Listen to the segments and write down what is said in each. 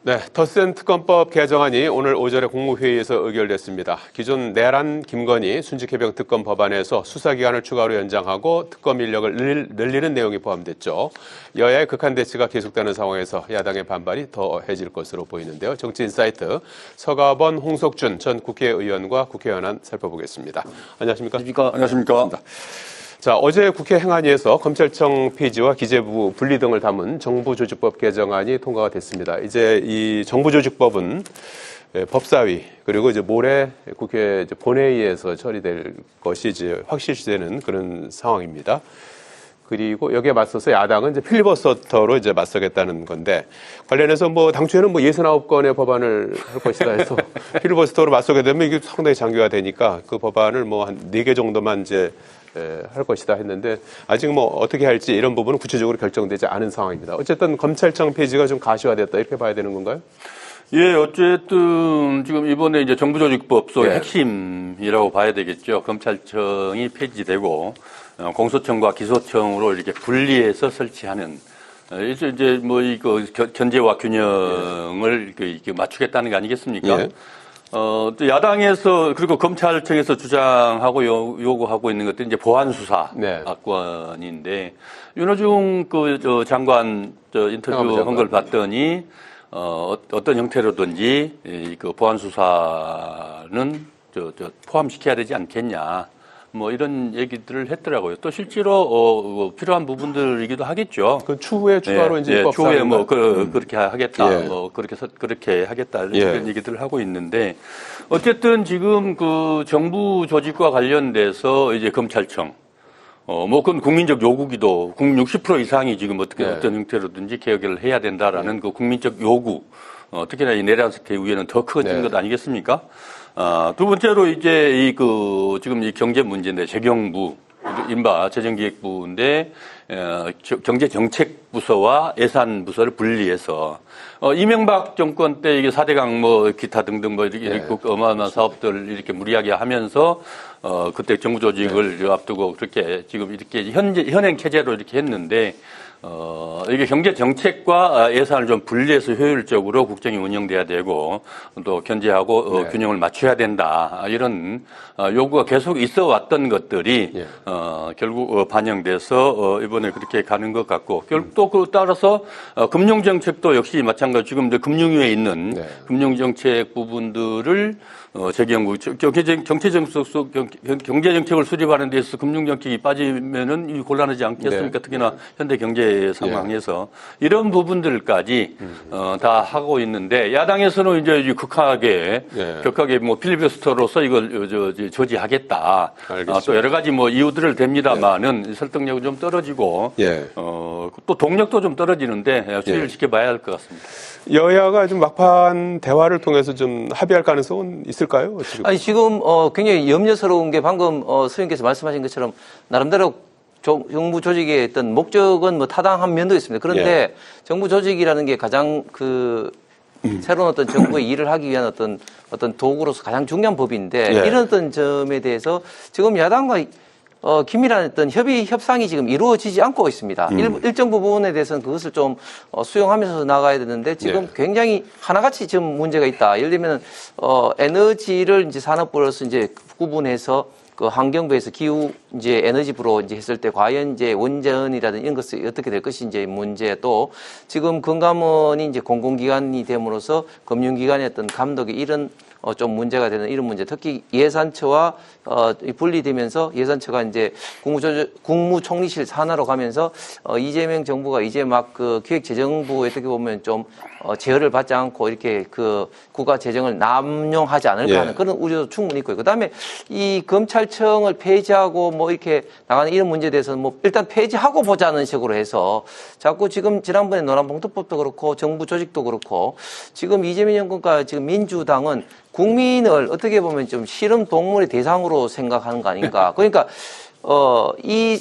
네, 덧센 특검법 개정안이 오늘 오전에 국무회의에서 의결됐습니다. 기존 내란 김건희 순직해병 특검 법안에서 수사기간을 추가로 연장하고 특검 인력을 늘리는 내용이 포함됐죠. 여야의 극한 대치가 계속되는 상황에서 야당의 반발이 더해질 것으로 보이는데요. 정치인사이트 서가번 홍석준 전 국회의원과 국회의원안 살펴보겠습니다. 안녕하십니까? 안녕하십니까? 자, 어제 국회 행안위에서 검찰청 폐지와 기재부 분리 등을 담은 정부조직법 개정안이 통과가 됐습니다. 이제 이 정부조직법은 법사위 그리고 이제 모레 국회 이제 본회의에서 처리될 것이 이제 확실시되는 그런 상황입니다. 그리고 여기에 맞서서 야당은 이제 필리버스터로 이제 맞서겠다는 건데 관련해서 뭐 당초에는 뭐 69건의 법안을 할 것이다 해서 필리버스터로 맞서게 되면 이게 상당히 장기화 되니까 그 법안을 뭐 한 4개 정도만 이제 할 것이다 했는데 아직 뭐 어떻게 할지 이런 부분은 구체적으로 결정되지 않은 상황입니다. 어쨌든 검찰청 폐지가 좀 가시화됐다 이렇게 봐야 되는 건가요? 예, 어쨌든 지금 이번에 이제 정부조직법 속의 핵심이라고 봐야 되겠죠. 검찰청이 폐지되고 공소청과 기소청으로 이렇게 분리해서 설치하는 이제 뭐 이거 견제와 균형을 이렇게 맞추겠다는 거 아니겠습니까? 예. 또 야당에서 그리고 검찰청에서 주장하고 요구하고 있는 것들이 이제 보안 수사 안건인데 윤호중 장관 인터뷰 한 걸 봤더니 어떤 형태로든지 그 보안 수사는 포함시켜야 되지 않겠냐. 뭐 이런 얘기들을 했더라고요. 또 실제로 필요한 부분들이기도 하겠죠. 그 추후에 추가로 이제 추후에 뭐 그렇게 하겠다, 뭐 그렇게 하겠다 이런 얘기들을 하고 있는데 어쨌든 지금 그 정부 조직과 관련돼서 이제 검찰청 뭐 그건 국민적 요구기도 60% 이상이 지금 어떤 형태로든지 개혁을 해야 된다라는 그 국민적 요구. 특히나 이 내란 사태 이후에는 더 커진 것 아니겠습니까? 두 번째로 이제 지금 이 경제 문제인데 재경부, 인바 재정기획부인데 경제정책부서와 예산부서를 분리해서 이명박 정권 때 이게 4대강 뭐 기타 등등 뭐 이렇게 어마어마한 사업들 이렇게 무리하게 하면서 그때 정부 조직을 앞두고 그렇게 지금 이렇게 현행 체제로 이렇게 했는데 이게 경제 정책과 예산을 좀 분리해서 효율적으로 국정이 운영돼야 되고 또 견제하고 균형을 맞춰야 된다 이런 요구가 계속 있어 왔던 것들이 결국 반영돼서 이번에 그렇게 가는 것 같고 결국 또 그 따라서 금융 정책도 역시 마찬가지 지금 이제 금융위에 있는 금융 정책 부분들을 재경부 경제 정책을 수립하는 데 있어서 금융 정책이 빠지면은 곤란하지 않겠습니까? 특히나 현대 경제 상황에서 이런 부분들까지 다 하고 있는데 야당에서는 이제 격하게 뭐 필리버스터로서 이걸 저지하겠다. 또 여러 가지 뭐 이유들을 댑니다만은 설득력이 좀 떨어지고 또 동력도 좀 떨어지는데 추이를 지켜봐야 할 것 같습니다. 여야가 좀 막판 대화를 통해서 좀 합의할 가능성은 있을까요? 지금? 아니, 지금, 굉장히 염려스러운 게 방금, 선생님께서 말씀하신 것처럼 나름대로 정부 조직의 어떤 목적은 뭐 타당한 면도 있습니다. 그런데 정부 조직이라는 게 가장 새로운 어떤 정부의 일을 하기 위한 어떤 도구로서 가장 중요한 법인데 이런 어떤 점에 대해서 지금 야당과 긴밀한 어떤 협상이 지금 이루어지지 않고 있습니다. 일정 부분에 대해서는 그것을 좀 수용하면서 나가야 되는데 지금 굉장히 하나같이 지금 문제가 있다. 예를 들면 에너지를 이제 산업부로서 이제 구분해서 그 환경부에서 기후 이제 에너지부로 이제 했을 때 과연 이제 원전이라든지 이런 것이 어떻게 될 것인지 문제 또 지금 금감원이 이제 공공기관이 됨으로써 금융기관의 어떤 감독이 이런 좀 문제가 되는 이런 문제, 특히 예산처와 분리되면서 예산처가 이제 국무총리실 산하로 가면서 이재명 정부가 이제 막 그 기획재정부에 어떻게 보면 좀 제어를 받지 않고 이렇게 그 국가 재정을 남용하지 않을까 하는 그런 우려도 충분히 있고요. 그다음에 이 검찰청을 폐지하고 뭐 이렇게 나가는 이런 문제에 대해서는 뭐 일단 폐지하고 보자는 식으로 해서 자꾸 지금 지난번에 노란봉투법도 그렇고 정부 조직도 그렇고 지금 이재명 정권과 지금 민주당은 국민을 어떻게 보면 좀 실험 동물의 대상으로 생각하는 거 아닌가. 그러니까 이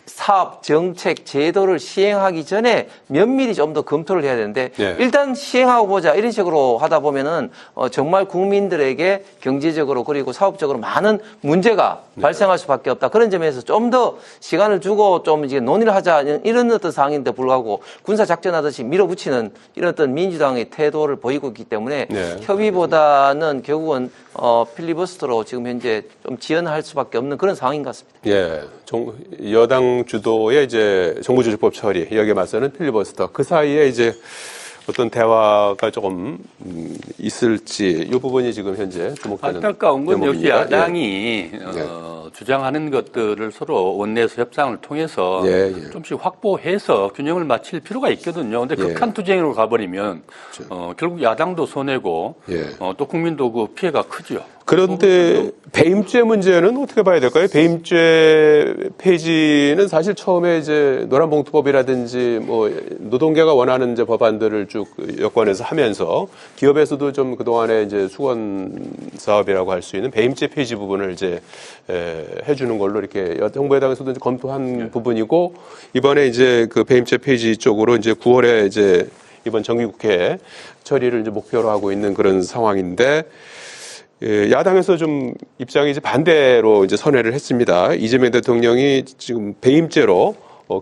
사업, 정책, 제도를 시행하기 전에 면밀히 좀 더 검토를 해야 되는데 네. 일단 시행하고 보자 이런 식으로 하다 보면은 정말 국민들에게 경제적으로 그리고 사업적으로 많은 문제가 발생할 수밖에 없다. 그런 점에서 좀 더 시간을 주고 좀 이제 논의를 하자 이런 어떤 상황인데 불구하고 군사 작전하듯이 밀어붙이는 이런 어떤 민주당의 태도를 보이고 있기 때문에 네. 협의보다는 결국은 필리버스터로 지금 현재 좀 지연할 수밖에 없는 그런 상황인 것 같습니다. 예, 여당 주도의 이제 정부조직법 처리 여기에 맞서는 필리버스터 그 사이에 이제 어떤 대화가 조금 있을지 이 부분이 지금 현재 주목되는 안타까운 건 역시 대목입니다. 야당이 주장하는 것들을 서로 원내에서 협상을 통해서 예, 예. 좀씩 확보해서 균형을 맞출 필요가 있거든요. 근데 예. 극한 투쟁으로 가버리면 결국 야당도 손해고 예. 또 국민도 그 피해가 크죠. 그런데 배임죄 문제는 어떻게 봐야 될까요? 배임죄 폐지는 사실 처음에 이제 노란봉투법이라든지 뭐 노동계가 원하는 이제 법안들을 쭉 여권에서 하면서 기업에서도 좀 그동안에 이제 수건 사업이라고 할 수 있는 배임죄 폐지 부분을 이제 해주는 걸로 이렇게 정부 여당에서도 이제 검토한 부분이고 이번에 이제 그 배임죄 폐지 쪽으로 이제 9월에 이제 이번 정기국회 처리를 이제 목표로 하고 있는 그런 상황인데 예, 야당에서 좀 입장이 이제 반대로 이제 선회를 했습니다. 이재명 대통령이 지금 배임죄로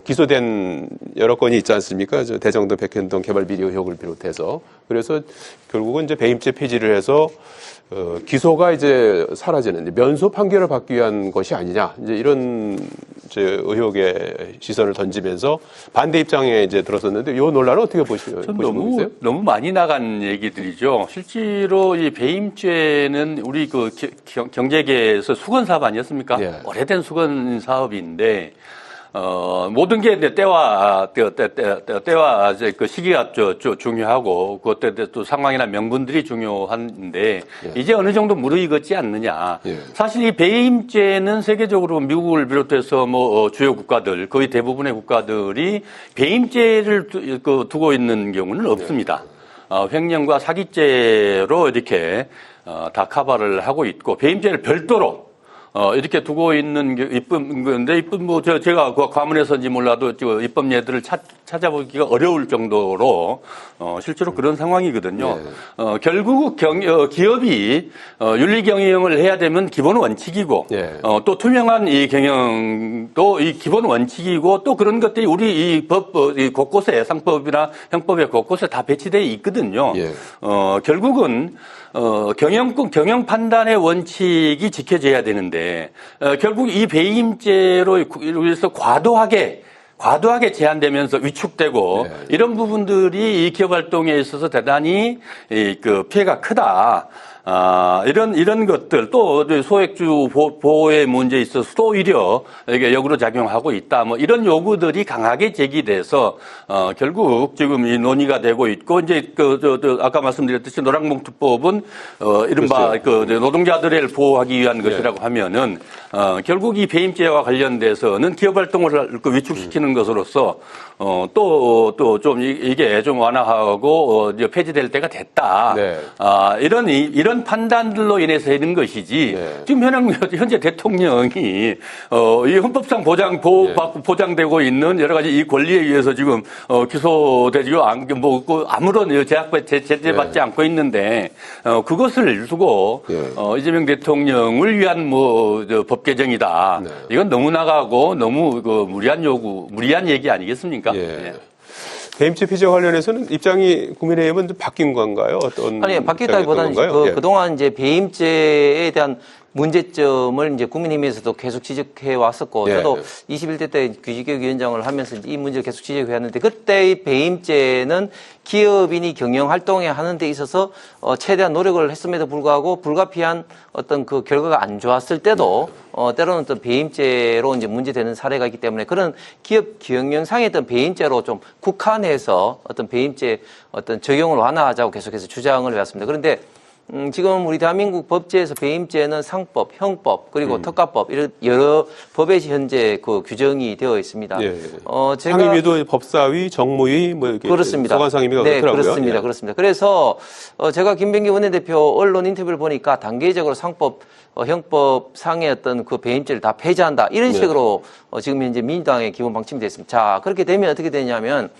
기소된 여러 건이 있지 않습니까? 대정동, 백현동 개발 비리 의혹을 비롯해서 그래서 결국은 이제 배임죄 폐지를 해서 기소가 이제 사라지는 면소 판결을 받기 위한 것이 아니냐 이제 이런 이제 의혹의 시선을 던지면서 반대 입장에 이제 들었었는데 이 논란은 어떻게 보시고 계세요? 너무 많이 나간 얘기들이죠. 실제로 이 배임죄는 우리 그 경제계에서 수건 사업 아니었습니까? 예. 오래된 수건 사업인데. 모든 게 이제 때와 이제 그 시기가 중요하고, 그때 또 상황이나 명분들이 중요한데, 예. 이제 어느 정도 무르익었지 않느냐. 예. 사실 이 배임죄는 세계적으로 미국을 비롯해서 뭐 주요 국가들, 거의 대부분의 국가들이 배임죄를 두고 있는 경우는 없습니다. 횡령과 사기죄로 이렇게 다 커버를 하고 있고, 배임죄를 별도로 이렇게 두고 있는 게 이쁜 건데, 제가 그 과문에서인지 몰라도 입법 예들을 찾아보기가 어려울 정도로, 실제로 그런 상황이거든요. 네. 결국 기업이, 윤리 경영을 해야 되면 기본 원칙이고, 네. 또 투명한 이 경영도 이 기본 원칙이고, 또 그런 것들이 우리 이 곳곳에 상법이나 형법에 곳곳에 다 배치되어 있거든요. 예. 결국은, 경영 판단의 원칙이 지켜져야 되는데, 결국 이 배임죄로 인해서 과도하게 제한되면서 위축되고, 네. 이런 부분들이 이 기업 활동에 있어서 대단히 그 피해가 크다. 이런 것들, 또 소액주 보호의 문제에 있어서 또 오히려 이게 역으로 작용하고 있다. 뭐 이런 요구들이 강하게 제기돼서, 결국 지금 이 논의가 되고 있고, 이제 아까 말씀드렸듯이 노란봉투법은, 이른바 노동자들을 보호하기 위한 것이라고 하면은, 결국 이 배임죄와 관련돼서는 기업 활동을 위축시키는 것으로서, 또 좀 이게 좀 완화하고, 폐지될 때가 됐다. 네. 이런 판단들로 인해서 있는 것이지, 네. 지금 현재 대통령이, 이 헌법상 보장되고 있는 여러 가지 이 권리에 의해서 지금, 기소되지고, 아무런 제재받지 네. 않고 있는데, 그것을 두고, 네. 이재명 대통령을 위한 법 개정이다. 네. 이건 너무 나가고 너무 무리한 얘기 아니겠습니까? 예. 네. 배임죄 폐지와 관련해서는 입장이 국민의힘은 좀 바뀐 건가요? 어떤 아니, 바뀌었다기보다는 건가요? 그동안 이제 배임죄에 대한 문제점을 이제 국민의힘에서도 계속 지적해 왔었고, 예. 저도 21대 때 규직개혁위원장을 하면서 이 문제를 계속 지적해 왔는데, 그때의 배임죄는 기업인이 경영 활동에 하는 데 있어서 최대한 노력을 했음에도 불구하고 불가피한 어떤 그 결과가 안 좋았을 때도 때로는 어떤 배임죄로 이제 문제되는 사례가 있기 때문에 그런 기업 경영상의 어떤 배임죄로 좀 국한해서 어떤 배임죄 어떤 적용을 완화하자고 계속해서 주장을 해왔습니다. 그런데 지금 우리 대한민국 법제에서 배임죄는 상법, 형법, 그리고 특가법 이런 여러 법에 현재 그 규정이 되어 있습니다. 예. 제가 상임위도 법사위, 정무위 뭐 이렇게 그렇습니다. 소관 상임위가 네, 그렇더라고요. 그렇습니다. 예. 그렇습니다. 그래서 제가 김병기 원내대표 언론 인터뷰를 보니까 단계적으로 상법, 형법 상의 어떤 그 배임죄를 다 폐지한다 이런 네. 식으로 지금 현재 민주당의 기본 방침이 됐습니다. 자, 그렇게 되면 어떻게 되냐면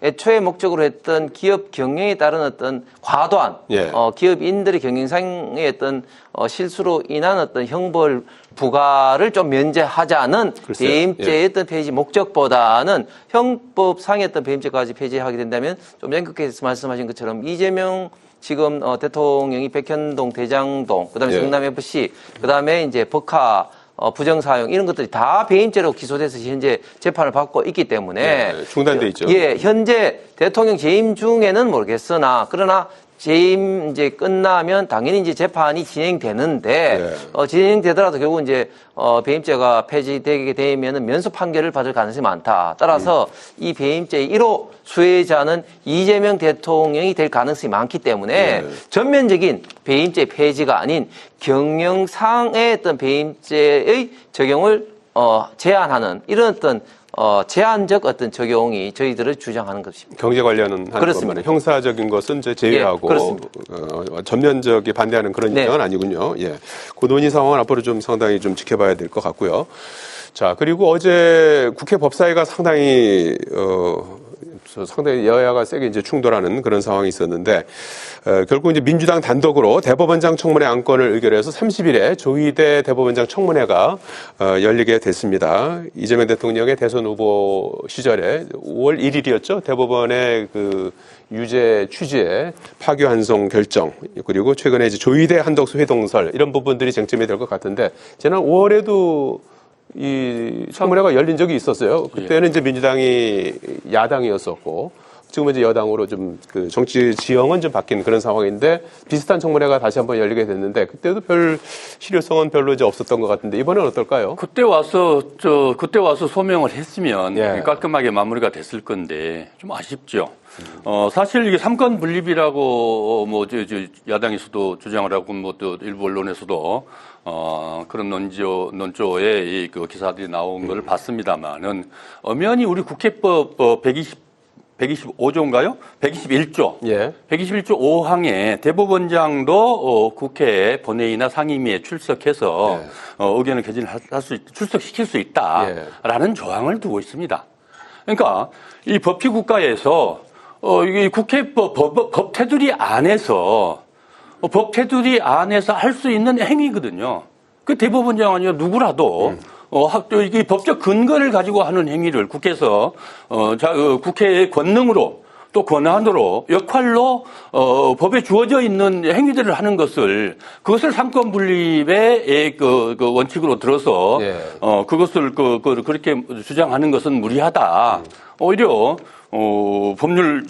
애초에 목적으로 했던 기업 경영에 따른 어떤 과도한 예. 기업인들의 경영상의 어떤 실수로 인한 어떤 형벌 부과를 좀 면제하자는 글쎄요. 배임죄의 어떤 폐지 목적보다는 형법상의 어떤 배임죄까지 폐지하게 된다면 좀 앵커께서 말씀하신 것처럼 이재명 지금 대통령이 백현동, 대장동, 그다음에 예. 성남 FC, 그다음에 이제 버카 부정사용 이런 것들이 다 배임죄로 기소돼서 현재 재판을 받고 있기 때문에 예, 중단돼 있죠. 예, 현재 대통령 재임 중에는 모르겠으나 그러나 재임 이제 끝나면 당연히 이제 재판이 진행되는데 진행되더라도 결국 이제 배임죄가 폐지되게 되면은 면소 판결을 받을 가능성이 많다. 따라서 이 배임죄의 1호 수혜자는 이재명 대통령이 될 가능성이 많기 때문에 전면적인 배임죄 폐지가 아닌 경영상의 어떤 배임죄의 적용을 제한하는 이런 어떤 제한적 어떤 적용이 저희들을 주장하는 것입니다. 경제 관련은 하는 그렇습니다. 것만 형사적인 것은 이제 제외하고 예, 그렇습니다. 전면적이 반대하는 그런 네. 입장은 아니군요. 예, 그 논의 상황은 앞으로 좀 상당히 좀 지켜봐야 될 것 같고요. 자, 그리고 어제 국회 법사위가 상당히 상당히 여야가 세게 이제 충돌하는 그런 상황이 있었는데 결국 이제 민주당 단독으로 대법원장 청문회 안건을 의결해서 30일에 조희대 대법원장 청문회가 열리게 됐습니다. 이재명 대통령의 대선 후보 시절에 5월 1일이었죠. 대법원의 그 유죄 취지의 파기환송 결정 그리고 최근에 이제 조희대 한덕수 회동설 이런 부분들이 쟁점이 될 것 같은데 지난 5월에도 이 청문회가 열린 적이 있었어요. 그때는 이제 민주당이 야당이었었고 지금은 이제 여당으로 좀 그 정치 지형은 좀 바뀐 그런 상황인데 비슷한 청문회가 다시 한번 열리게 됐는데 그때도 별 실효성은 별로 이제 없었던 것 같은데 이번엔 어떨까요? 그때 와서 소명을 했으면 예. 깔끔하게 마무리가 됐을 건데 좀 아쉽죠. 사실 이게 삼권 분립이라고 야당에서도 주장을 하고 뭐 또 일부 언론에서도 그런 논조의 그 기사들이 나온 걸 봤습니다만은 엄연히 우리 국회법 125조인가요? 121조. 예. 121조 5항에 대법원장도 국회 본회의나 상임위에 출석해서 의견을 개진할 수 출석시킬 수 있다라는 조항을 두고 있습니다. 그러니까 이 법치국가에서 이 국회법 법 테두리 안에서 할 수 있는 행위거든요. 그 대법원장 아니라 누구라도 이 법적 근거를 가지고 하는 행위를 국회에서 국회의 권능으로 또 권한으로 역할로 법에 주어져 있는 행위들을 하는 그것을 삼권 분립의 그 원칙으로 들어서 그것을 그렇게 주장하는 것은 무리하다. 오히려 법률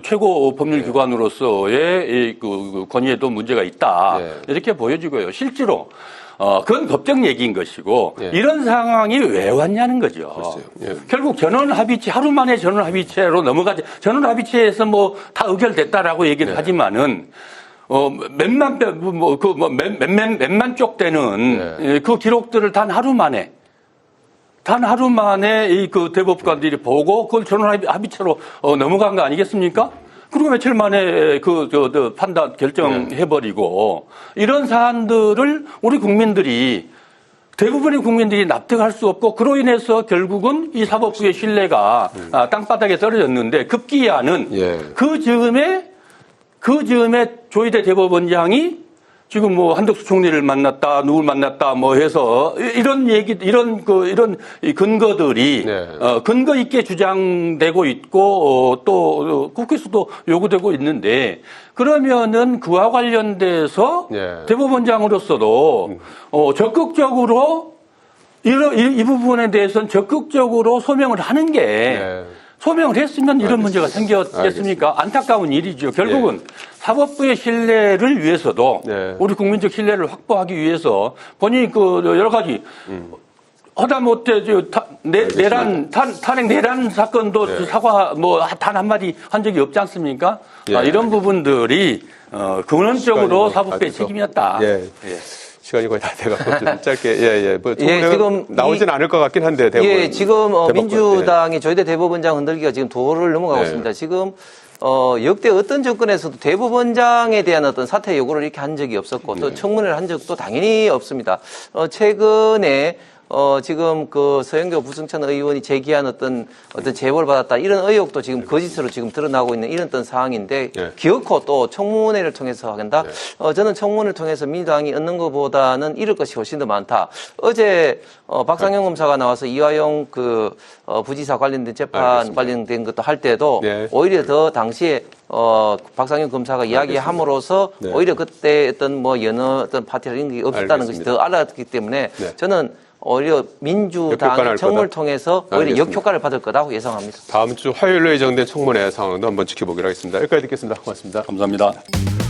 최고 법률 기관으로서의 그 권위에도 문제가 있다. 이렇게 보여지고요. 실제로 그건 법적 얘기인 것이고 이런 상황이 왜 왔냐는 거죠. 결국 전원합의체 하루 만에 전원합의체로 넘어가지. 전원합의체에서 뭐 다 의결됐다라고 얘기를 하지만은 몇만 쪽 되는 그 기록들을 단 하루 만에 그 대법관들이 보고 그걸 전원합의체로 넘어간 거 아니겠습니까? 그리고 며칠 만에 판단 결정해버리고 이런 사안들을 우리 국민들이 대부분의 국민들이 납득할 수 없고 그로 인해서 결국은 이 사법부의 신뢰가 땅바닥에 떨어졌는데 급기야는 그 즈음에 조희대 대법원장이 지금 뭐 한덕수 총리를 만났다, 누굴 만났다, 뭐 해서 이런 근거들이 근거 있게 주장되고 있고 또 국회에서도 요구되고 있는데 그러면은 그와 관련돼서 대법원장으로서도 적극적으로 이 부분에 대해서는 적극적으로 소명을 하는 게. 소명을 했으면 이런 문제가 생겼겠습니까? 안타까운 일이죠. 결국은 사법부의 신뢰를 위해서도 우리 국민적 신뢰를 확보하기 위해서 본인이 여러 가지 하다 못해 탄핵 내란 사건도 네. 사과 뭐 단 한마디 한 적이 없지 않습니까? 예. 이런 부분들이 근원적으로 시간이 사법부의 다 책임이었다. 예. 시간이 거의 다 돼가지고 좀 짧게 뭐 지금 나오진 않을 것 같긴 한데 대법원. 예, 지금 대법관, 민주당이 조희대 대법원장 흔들기가 지금 도를 넘어가고 네. 있습니다. 지금 역대 어떤 정권에서도 대법원장에 대한 어떤 사퇴 요구를 이렇게 한 적이 없었고 또 청문회를 한 적도 당연히 없습니다. 최근에 지금 그 서영교 부승찬 의원이 제기한 어떤 제보를 받았다 이런 의혹도 지금 거짓으로 지금 드러나고 있는 이런 어떤 상황인데 네. 기어코 또 청문회를 통해서 하겠다. 저는 청문회를 통해서 민주당이 얻는 것보다는 잃을 것이 훨씬 더 많다. 어제 박상영 검사가 나와서 이화영 그 부지사 관련된 재판 알겠습니다. 관련된 것도 할 때도 네. 오히려 더 당시에 박상영 검사가 이야기함으로써 네. 오히려 그때 어떤 뭐 여러 어떤 파티나 이런 게 없었다는 것이 알겠습니다. 더 알았기 때문에 네. 저는 오히려 역효과를 민주당의 할 청문을 거다. 통해서 오히려 알겠습니다. 역효과를 받을 거라고 예상합니다. 다음 주 화요일로 예정된 청문회 상황도 한번 지켜보기로 하겠습니다. 여기까지 듣겠습니다. 고맙습니다. 감사합니다.